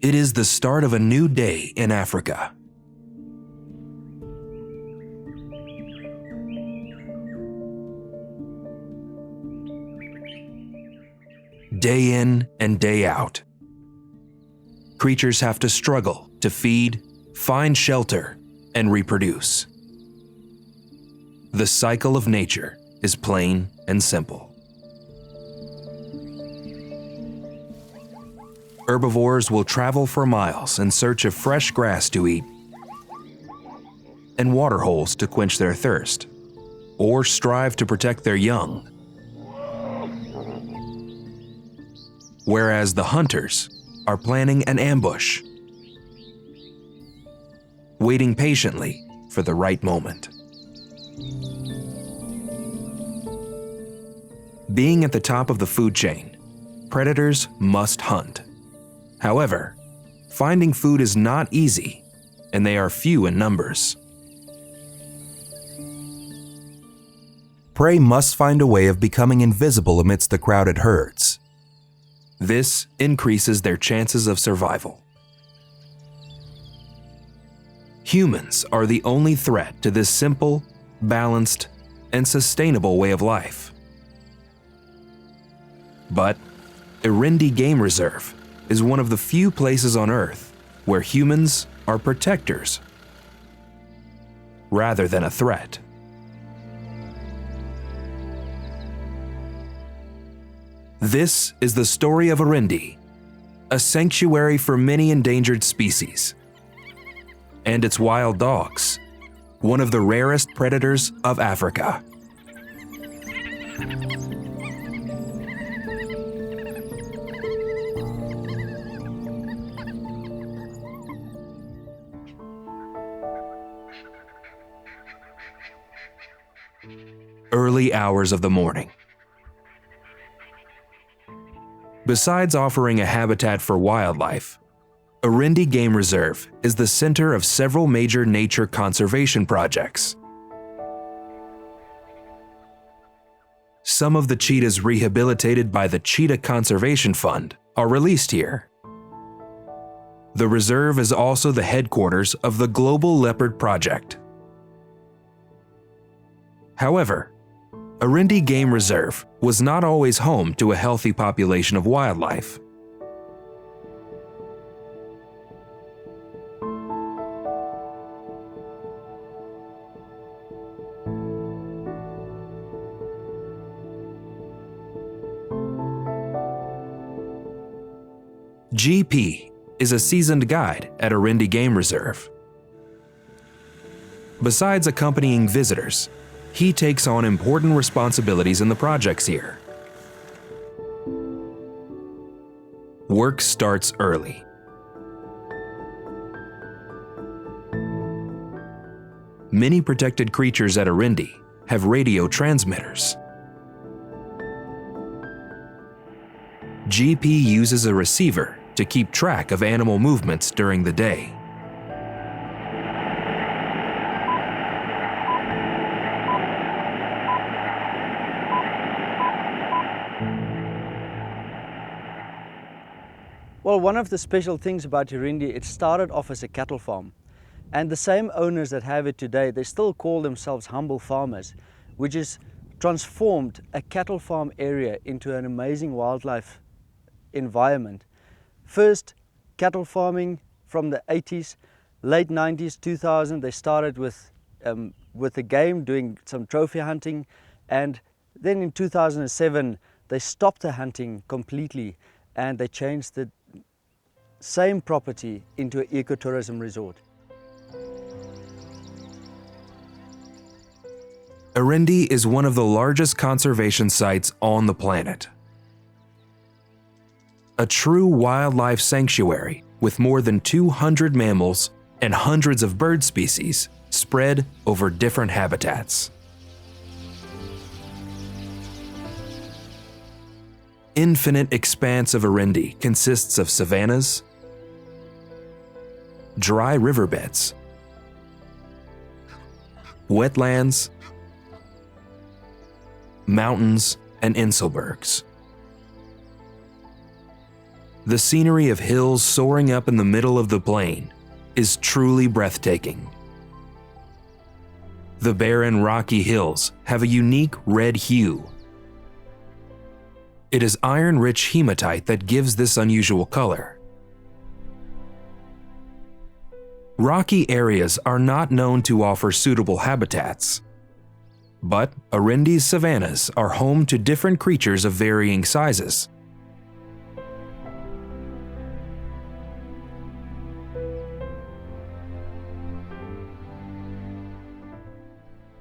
It is the start of a new day in Africa. Day in and day out, creatures have to struggle to feed, find shelter, and reproduce. The cycle of nature is plain and simple. Herbivores will travel for miles in search of fresh grass to eat and water holes to quench their thirst, or strive to protect their young. Whereas the hunters are planning an ambush, waiting patiently for the right moment. Being at the top of the food chain, predators must hunt. However, finding food is not easy, and they are few in numbers. Prey must find a way of becoming invisible amidst the crowded herds. This increases their chances of survival. Humans are the only threat to this simple, balanced, and sustainable way of life. But Erindi Game Reserve is one of the few places on Earth where humans are protectors rather than a threat. This is the story of Erindi, a sanctuary for many endangered species, and its wild dogs, one of the rarest predators of Africa. Early hours of the morning. Besides offering a habitat for wildlife, Erindi Game Reserve is the center of several major nature conservation projects. Some of the cheetahs rehabilitated by the Cheetah Conservation Fund are released here. The reserve is also the headquarters of the Global Leopard Project. However, Erindi Game Reserve was not always home to a healthy population of wildlife. GP is a seasoned guide at Erindi Game Reserve. Besides accompanying visitors, he takes on important responsibilities in the projects here. Work starts early. Many protected creatures at Erindi have radio transmitters. GP uses a receiver to keep track of animal movements during the day. Well, one of the special things about Erindi, it started off as a cattle farm. And the same owners that have it today, they still call themselves humble farmers, which has transformed a cattle farm area into an amazing wildlife environment. First, cattle farming from the 80s, late 90s, 2000, they started with the game, doing some trophy hunting. And then in 2007, they stopped the hunting completely and they changed the same property into an ecotourism resort. Erindi is one of the largest conservation sites on the planet. A true wildlife sanctuary with more than 200 mammals and hundreds of bird species spread over different habitats. Infinite expanse of Erindi consists of savannas, dry riverbeds, wetlands, mountains, and inselbergs. the scenery of hills soaring up in the middle of the plain is truly breathtaking. The barren, rocky hills have a unique red hue. It is iron-rich hematite that gives this unusual color. Rocky areas are not known to offer suitable habitats, but Erindi's savannas are home to different creatures of varying sizes.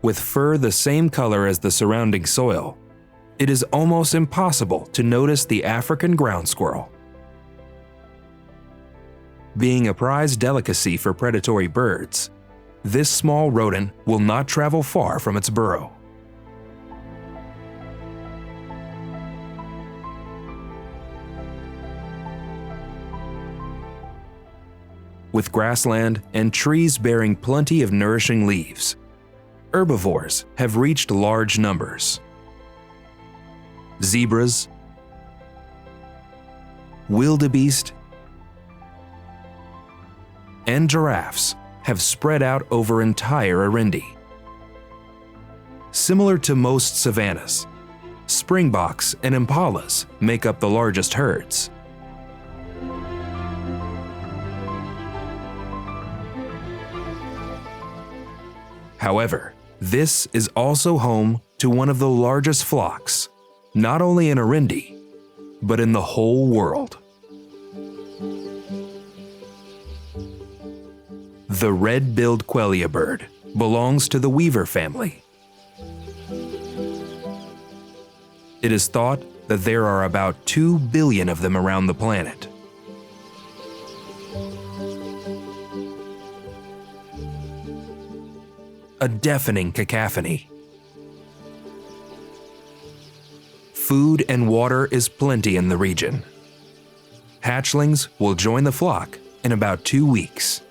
With fur the same color as the surrounding soil, it is almost impossible to notice the African ground squirrel. Being a prized delicacy for predatory birds, this small rodent will not travel far from its burrow. With grassland and trees bearing plenty of nourishing leaves, herbivores have reached large numbers. Zebras, wildebeest, and giraffes have spread out over entire Erindi. Similar to most savannas, springboks and impalas make up the largest herds. However, this is also home to one of the largest flocks, not only in Erindi, but in the whole world. The red-billed quelea bird belongs to the weaver family. It is thought that there are about 2 billion of them around the planet. A deafening cacophony. Food and water is plenty in the region. Hatchlings will join the flock in about 2 weeks.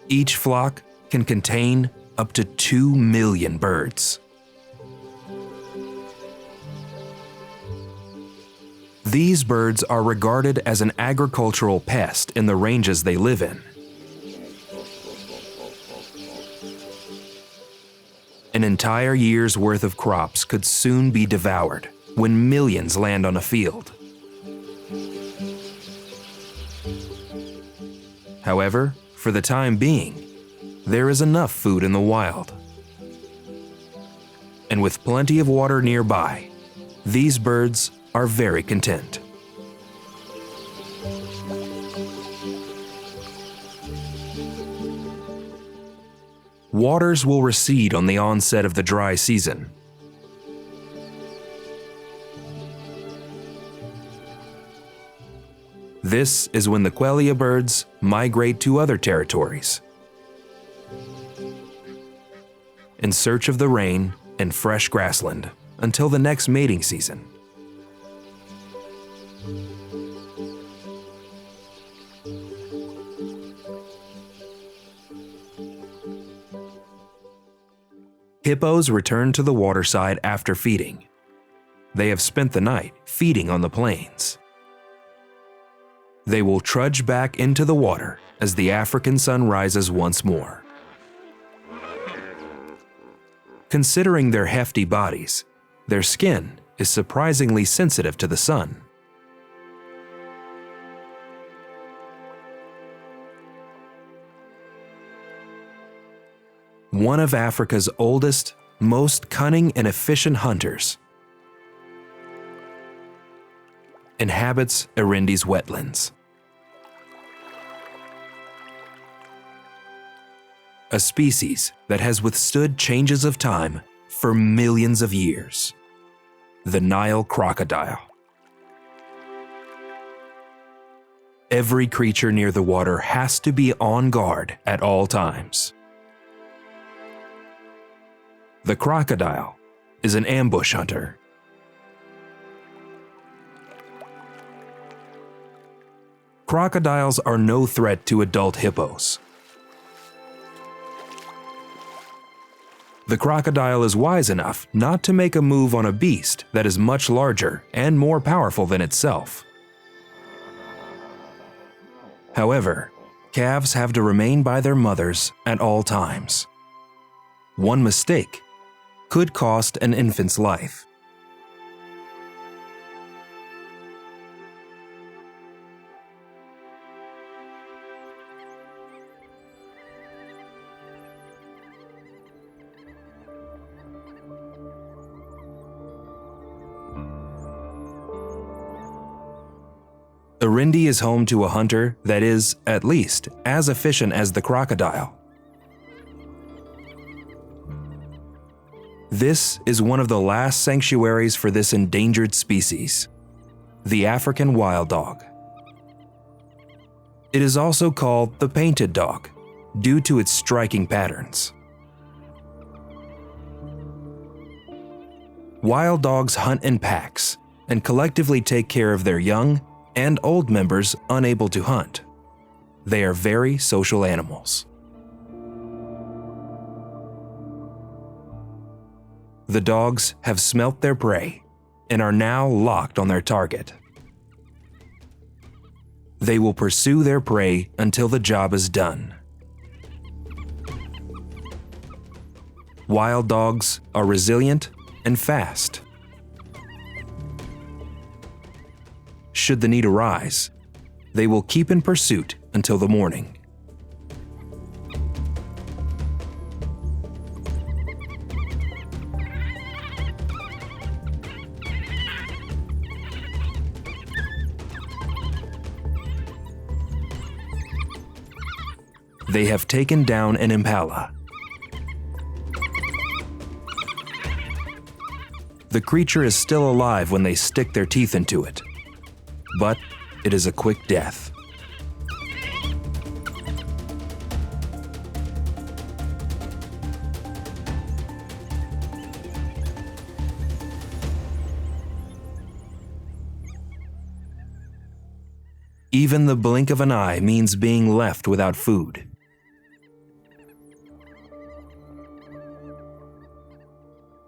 Each flock can contain up to 2 million birds. These birds are regarded as an agricultural pest in the ranges they live in. An entire year's worth of crops could soon be devoured when millions land on a field. However, for the time being, there is enough food in the wild. And with plenty of water nearby, these birds are very content. Waters will recede on the onset of the dry season. This is when the quelea birds migrate to other territories in search of the rain and fresh grassland until the next mating season. Hippos return to the waterside after feeding. They have spent the night feeding on the plains. They will trudge back into the water as the African sun rises once more. Considering their hefty bodies, their skin is surprisingly sensitive to the sun. One of Africa's oldest, most cunning and efficient hunters inhabits Erindi's wetlands. A species that has withstood changes of time for millions of years. The Nile crocodile. Every creature near the water has to be on guard at all times. The crocodile is an ambush hunter. Crocodiles are no threat to adult hippos. The crocodile is wise enough not to make a move on a beast that is much larger and more powerful than itself. However, calves have to remain by their mothers at all times. One mistake could cost an infant's life. Erindi is home to a hunter that is, at least, as efficient as the crocodile. This is one of the last sanctuaries for this endangered species, the African wild dog. It is also called the painted dog, due to its striking patterns. Wild dogs hunt in packs and collectively take care of their young and old members unable to hunt. They are very social animals. The dogs have smelt their prey and are now locked on their target. They will pursue their prey until the job is done. Wild dogs are resilient and fast. Should the need arise, they will keep in pursuit until the morning. They have taken down an impala. The creature is still alive when they stick their teeth into it, but it is a quick death. Even the blink of an eye means being left without food.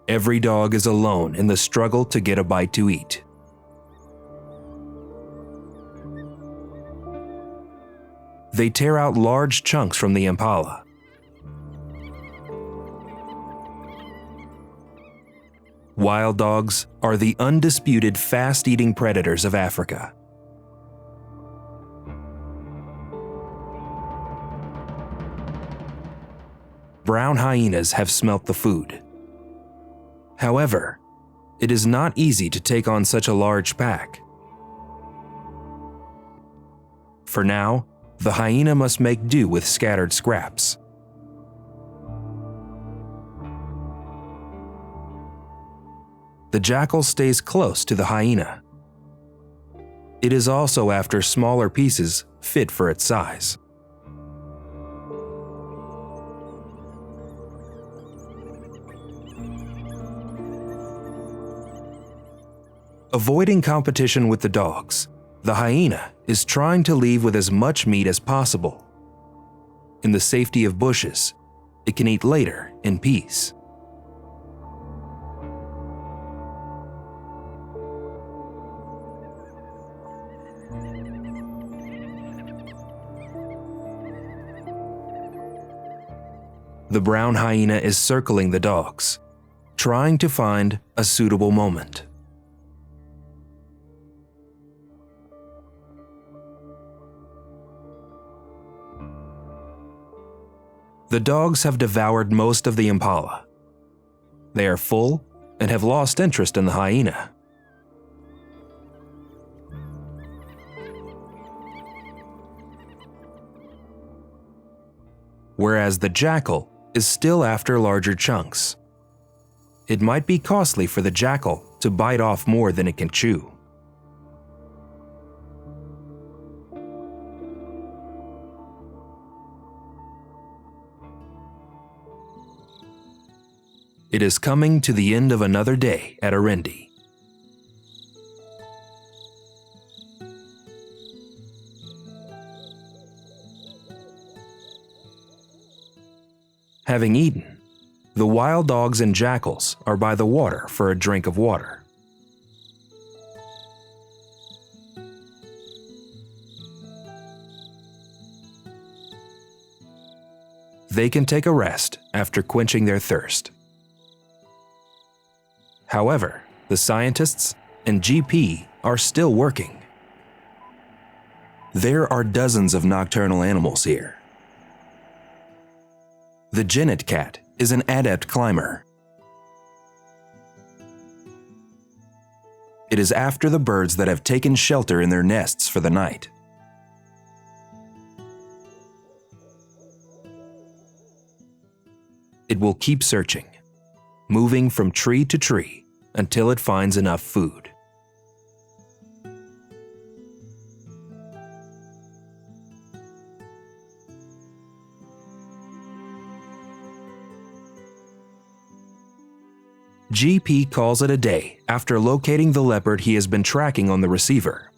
Every dog is alone in the struggle to get a bite to eat. They tear out large chunks from the impala. Wild dogs are the undisputed fast-eating predators of Africa. Brown hyenas have smelt the food. However, it is not easy to take on such a large pack. For now, the hyena must make do with scattered scraps. The jackal stays close to the hyena. It is also after smaller pieces fit for its size. Avoiding competition with the dogs, the hyena is trying to leave with as much meat as possible. In the safety of bushes, it can eat later in peace. The brown hyena is circling the dogs, trying to find a suitable moment. The dogs have devoured most of the impala. They are full and have lost interest in the hyena. Whereas the jackal is still after larger chunks. It might be costly for the jackal to bite off more than it can chew. It is coming to the end of another day at Erindi. Having eaten, the wild dogs and jackals are by the water for a drink of water. they can take a rest after quenching their thirst. However, the scientists and GP are still working. There are dozens of nocturnal animals here. The genet cat is an adept climber. It is after the birds that have taken shelter in their nests for the night. It will keep searching, moving from tree to tree until it finds enough food. GP calls it a day after locating the leopard he has been tracking on the receiver.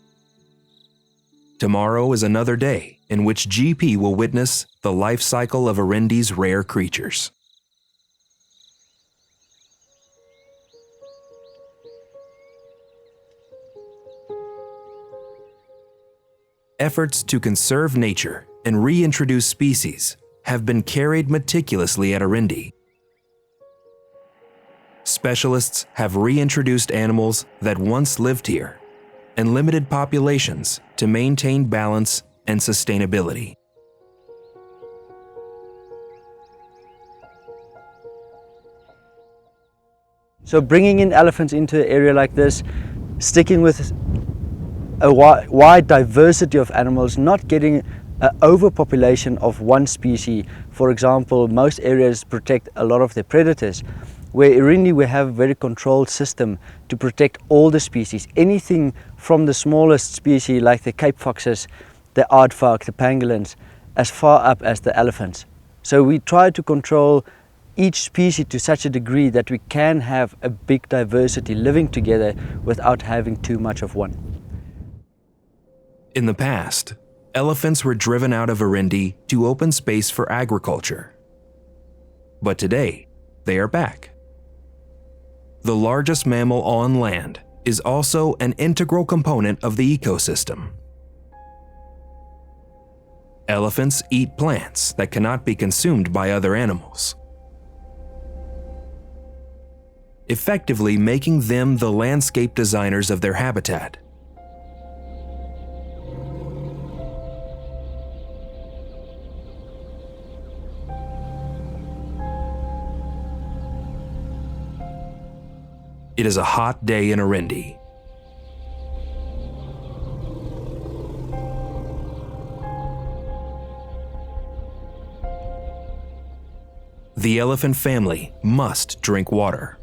Tomorrow is another day in which GP will witness the life cycle of Erindi's rare creatures. Efforts to conserve nature and reintroduce species have been carried meticulously at Erindi. Specialists have reintroduced animals that once lived here and limited populations to maintain balance and sustainability. So bringing in elephants into an area like this, sticking with a wide diversity of animals, not getting an overpopulation of one species. For example, most areas protect a lot of their predators. Where Erindi we have a very controlled system to protect all the species, anything from the smallest species like the Cape foxes, the aardvark, the pangolins, as far up as the elephants. So we try to control each species to such a degree that we can have a big diversity living together without having too much of one. In the past, elephants were driven out of Erindi to open space for agriculture. But today, they are back. The largest mammal on land is also an integral component of the ecosystem. Elephants eat plants that cannot be consumed by other animals, effectively making them the landscape designers of their habitat. It is a hot day in Erindi. The elephant family must drink water.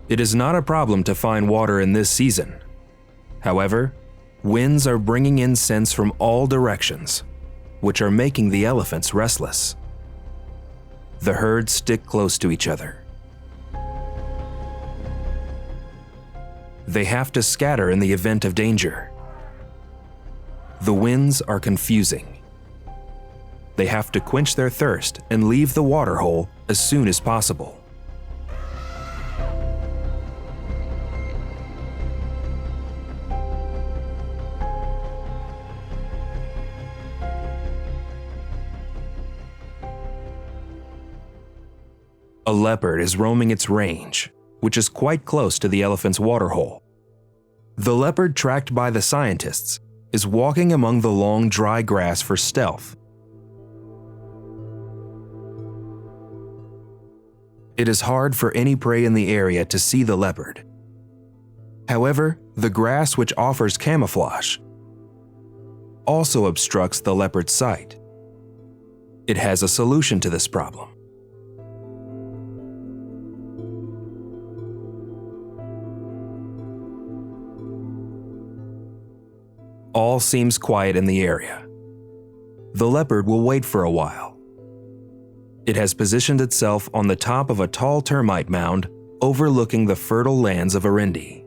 It is not a problem to find water in this season. However, winds are bringing in scents from all directions, which are making the elephants restless. The herds stick close to each other. They have to scatter in the event of danger. The winds are confusing. They have to quench their thirst and leave the water hole as soon as possible. A leopard is roaming its range, which is quite close to the elephant's waterhole. The leopard, tracked by the scientists, is walking among the long, dry grass for stealth. It is hard for any prey in the area to see the leopard. However, the grass, which offers camouflage, also obstructs the leopard's sight. It has a solution to this problem. All seems quiet in the area. The leopard will wait for a while. It has positioned itself on the top of a tall termite mound overlooking the fertile lands of Erindi.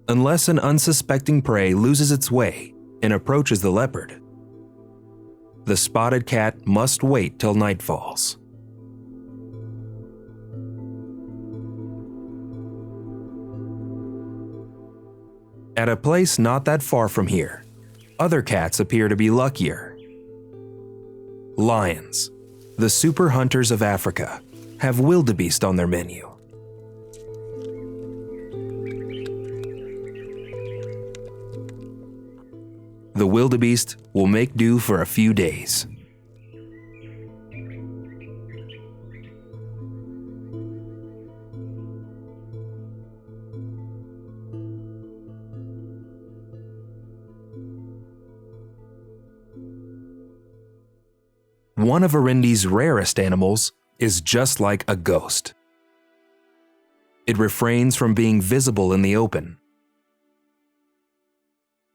Unless an unsuspecting prey loses its way and approaches the leopard, the spotted cat must wait till night falls. At a place not that far from here, other cats appear to be luckier. Lions, the super hunters of Africa, have wildebeest on their menu. The wildebeest will make do for a few days. One of Erindi's rarest animals is just like a ghost. It refrains from being visible in the open.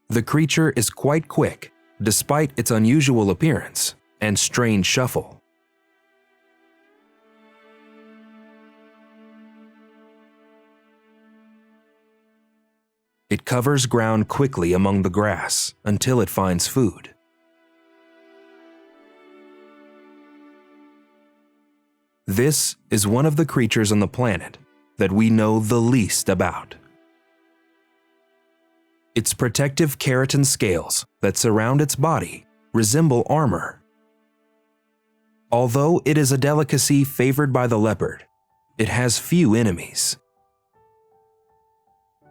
The creature is quite quick, despite its unusual appearance and strange shuffle. It covers ground quickly among the grass until it finds food. This is one of the creatures on the planet that we know the least about. Its protective keratin scales that surround its body resemble armor. Although it is a delicacy favored by the leopard, it has few enemies.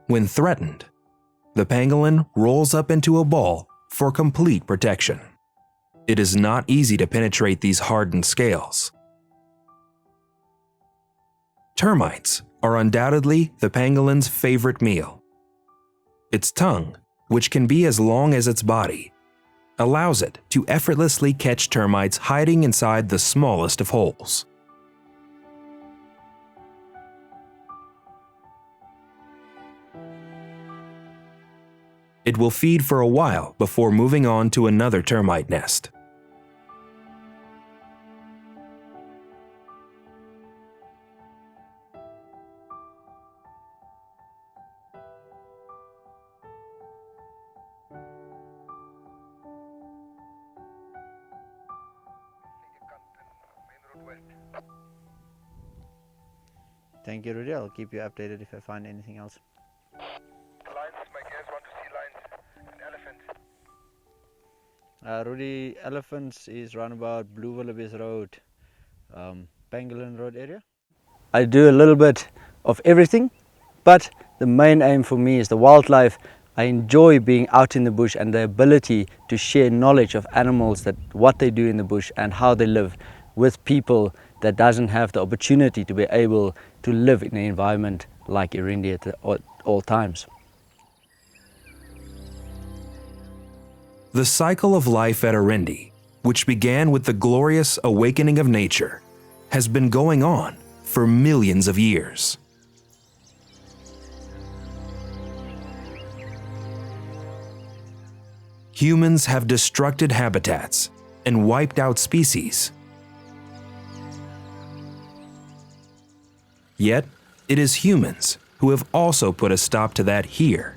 When threatened, the pangolin rolls up into a ball for complete protection. It is not easy to penetrate these hardened scales. Termites are undoubtedly the pangolin's favorite meal. Its tongue, which can be as long as its body, allows it to effortlessly catch termites hiding inside the smallest of holes. It will feed for a while before moving on to another termite nest. Thank you, Rudy. I'll keep you updated if I find anything else. Lions, my guys want to see lions and elephants. Rudy, elephants is round about Blue Wildebeest Road, Pangolin Road area. I do a little bit of everything, but the main aim for me is the wildlife. I enjoy being out in the bush and the ability to share knowledge of animals, that what they do in the bush and how they live, with people that doesn't have the opportunity to be able to live in an environment like Erindi at all times. The cycle of life at Erindi, which began with the glorious awakening of nature, has been going on for millions of years. Humans have destructed habitats and wiped out species. Yet, it is humans who have also put a stop to that here.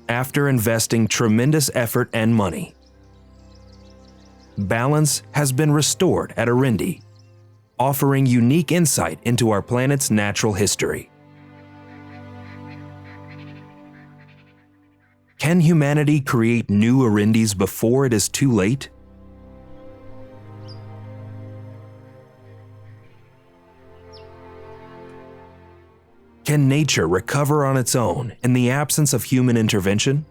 After investing tremendous effort and money, balance has been restored at Erindi, offering unique insight into our planet's natural history. Can humanity create new Erindis before it is too late? Can nature recover on its own in the absence of human intervention?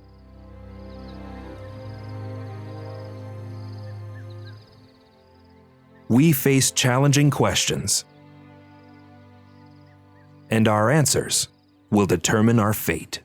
We face challenging questions, and our answers will determine our fate.